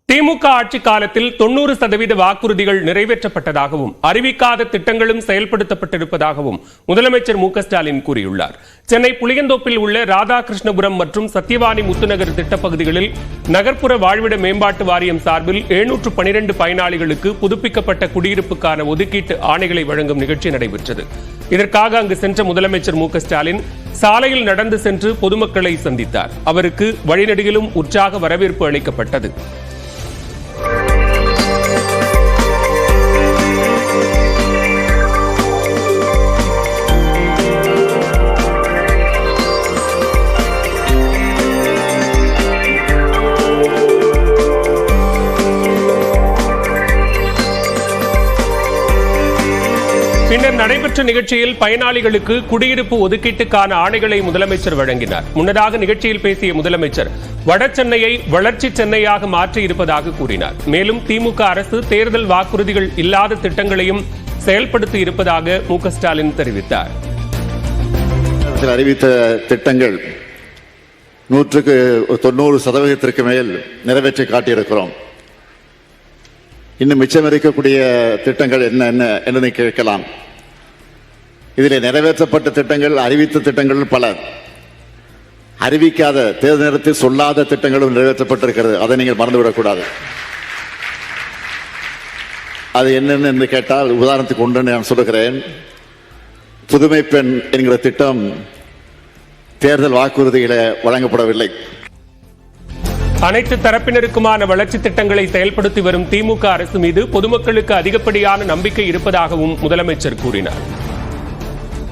திமுக ஆட்சி காலத்தில் 90% வாக்குறுதிகள் நிறைவேற்றப்பட்டதாகவும் அறிவிக்காத திட்டங்களும் செயல்படுத்தப்பட்டிருப்பதாகவும் முதலமைச்சர் மு க ஸ்டாலின் கூறியுள்ளார். சென்னை புளியந்தோப்பில் உள்ள ராதாகிருஷ்ணபுரம் மற்றும் சத்தியவாணி முத்துநகர் திட்டப்பகுதிகளில் நகர்ப்புற வாழ்விட மேம்பாட்டு வாரியம் சார்பில் 712 பயனாளிகளுக்கு புதுப்பிக்கப்பட்ட குடியிருப்புக்கான ஒதுக்கீட்டு ஆணைகளை வழங்கும் நிகழ்ச்சி நடைபெற்றது. இதற்காக அங்கு சென்ற முதலமைச்சர் மு க ஸ்டாலின் சாலையில் நடந்து சென்று பொதுமக்களை சந்தித்தார். அவருக்கு வழிநெடுகிலும் உற்சாக வரவேற்பு அளிக்கப்பட்டது. பின்னர் நடைபெற்ற நிகழ்ச்சியில் பயனாளிகளுக்கு குடியிருப்பு ஒதுக்கீட்டுக்கான ஆணைகளை முதலமைச்சர் வழங்கினார். முன்னதாக நிகழ்ச்சியில் பேசிய முதலமைச்சர் வட சென்னையை வளர்ச்சி சென்னையாக மாற்றி இருப்பதாக கூறினார். மேலும் திமுக அரசு தேர்தல் வாக்குறுதிகள் இல்லாத திட்டங்களையும் செயல்படுத்தி இருப்பதாக மு க ஸ்டாலின் தெரிவித்தார். அறிவித்த திட்டங்கள் 90% மேல் நிறைவேற்றி காட்டியிருக்கிறோம். இன்னும் மிச்சம் இருக்கக்கூடிய திட்டங்கள் என்ன என்று கேட்கலாம். இதில் நிறைவேற்றப்பட்ட திட்டங்கள், அறிவித்த திட்டங்கள் பல, அறிவிக்காத தேர்தல் நேரத்தில் சொல்லாத திட்டங்களும் நிறைவேற்றப்பட்டிருக்கிறது. அதை நீங்கள் மறந்துவிடக்கூடாது. அது என்னென்னு என்று கேட்டால் உதாரணத்துக்கு ஒன்று நான் சொல்லுகிறேன். புதுமை பெண் என்கிற திட்டம் தேர்தல் வாக்குறுதிகளை வழங்கப்படவில்லை. அனைத்து தரப்பினருக்குமான வளர்ச்சி திட்டங்களை செயல்படுத்தி வரும் திமுக அரசு மீது பொதுமக்களுக்கு அதிகப்படியான நம்பிக்கை இருப்பதாகவும் முதலமைச்சர் கூறினார்.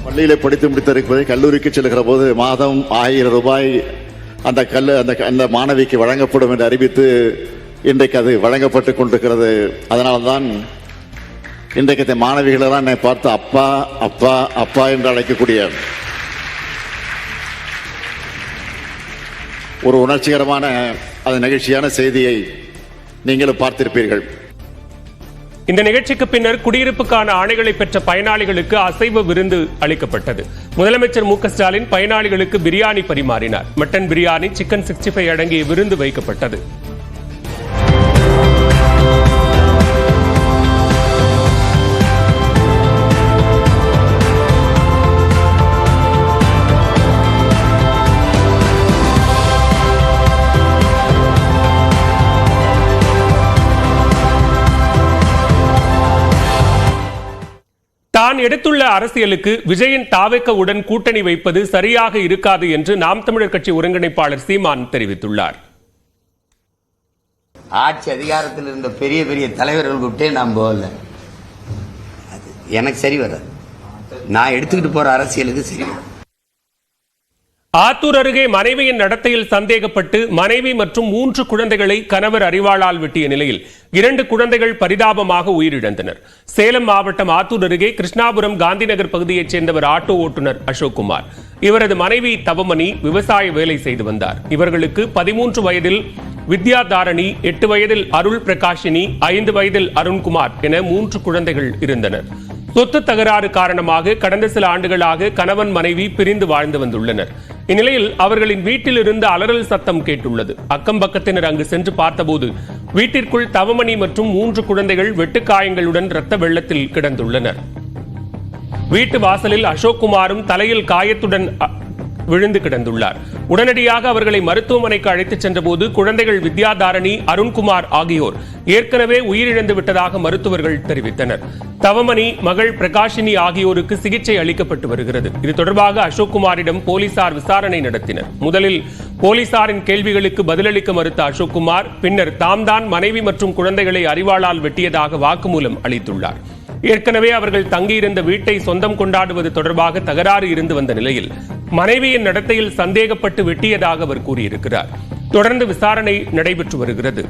பள்ளியில படித்து முடித்திருப்பது கல்லூரிக்கு செல்கிற போது மாதம் 1000 ரூபாய் அந்த மாணவிக்கு வழங்கப்படும் என்று அறிவித்து இன்றைக்கு அது வழங்கப்பட்டுக் கொண்டிருக்கிறது. அதனால்தான் இன்றைக்கு இந்த மாணவிகளெல்லாம் என்னை பார்த்து அப்பா அப்பா அப்பா என்று அழைக்கக்கூடிய ஒரு உணர்ச்சிகரமான அது நிகழ்ச்சியான செய்தியை நீங்களும் பார்த்திருப்பீர்கள். இந்த நிகழ்ச்சிக்கு பின்னர் குடியிருப்புக்கான ஆணைகளை பெற்ற பயனாளிகளுக்கு அசைவ விருந்து அளிக்கப்பட்டது. முதலமைச்சர் மு க ஸ்டாலின் பயனாளிகளுக்கு பிரியாணி பரிமாறினார். மட்டன் பிரியாணி, சிக்கன் 65 அடங்கிய விருந்து வைக்கப்பட்டது. தான் எடுத்துள்ள அரசியலுக்கு விஜயின் தாவேக்கவுடன் கூட்டணி வைப்பது சரியாக இருக்காது என்று நாம் தமிழர் கட்சி ஒருங்கிணைப்பாளர் சீமான் தெரிவித்துள்ளார். ஆட்சி அதிகாரத்தில் இருந்த பெரிய பெரிய தலைவர்கள் விட்டே நான் போகல. எனக்கு சரி வராது. நான் எடுத்துக்கிட்டு போற அரசியலுக்கு சரி வராது. ஆத்தூர் அருகே மனைவியின் நடத்தையில் சந்தேகப்பட்டு மனைவி மற்றும் 3 குழந்தைகளை கணவர் அரிவாளால் வெட்டிய நிலையில் 2 குழந்தைகள் பரிதாபமாக உயிரிழந்தனர். சேலம் மாவட்டம் ஆத்தூர் அருகே கிருஷ்ணாபுரம் காந்திநகர் பகுதியைச் சேர்ந்தவர் ஆட்டோ ஓட்டுநர் அசோக்குமார். இவரது மனைவி தவமணி விவசாய வேலை செய்து வந்தார். இவர்களுக்கு 13 வயதில் வித்யாதாரணி, 8 வயதில் அருள் பிரகாஷினி, 5 வயதில் அருண்குமார் என 3 குழந்தைகள் இருந்தனர். சொத்து தகராறு காரணமாக கடந்த சில ஆண்டுகளாக கணவன் மனைவி பிரிந்து வாழ்ந்து வந்துள்ளனர். இந்நிலையில் அவர்களின் வீட்டில் இருந்து அலறல் சத்தம் கேட்டுள்ளது. அக்கம் பக்கத்தினர் அங்கு சென்று பார்த்தபோது வீட்டிற்குள் தவமணி மற்றும் 3 குழந்தைகள் வெட்டுக்காயங்களுடன் இரத்த வெள்ளத்தில் கிடந்துள்ளனர். வீட்டு வாசலில் அசோக்குமாரும் தலையில் காயத்துடன் விழுந்து கிடந்துள்ளார். உடனடியாக அவர்களை மருத்துவமனைக்கு அழைத்துச் சென்றபோது குழந்தைகள் வித்யாதாரணி, அருண்குமார் ஆகியோர் ஏற்கனவே உயிரிழந்து விட்டதாக மருத்துவர்கள் தெரிவித்தனர். தவமணி, மகள் பிரகாஷினி ஆகியோருக்கு சிகிச்சை அளிக்கப்பட்டு வருகிறது. இது தொடர்பாக அசோக்குமாரிடம் போலீசார் விசாரணை நடத்தினர். முதலில் போலீசாரின் கேள்விகளுக்கு பதிலளிக்க மறுத்த அசோக்குமார் பின்னர் தாம்தான் மனைவி மற்றும் குழந்தைகளை அரிவாளால் வெட்டியதாக வாக்குமூலம் அளித்துள்ளார். ஏற்கனவே அவர்கள் தங்கியிருந்த வீட்டை சொந்தம் கொண்டாடுவது தொடர்பாக தகராறு இருந்து வந்த நிலையில் மனைவியின் நடத்தையில் சந்தேகப்பட்டு வெட்டியதாக அவர் கூறியிருக்கிறார். தொடர்ந்து விசாரணை நடைபெற்று வருகிறது.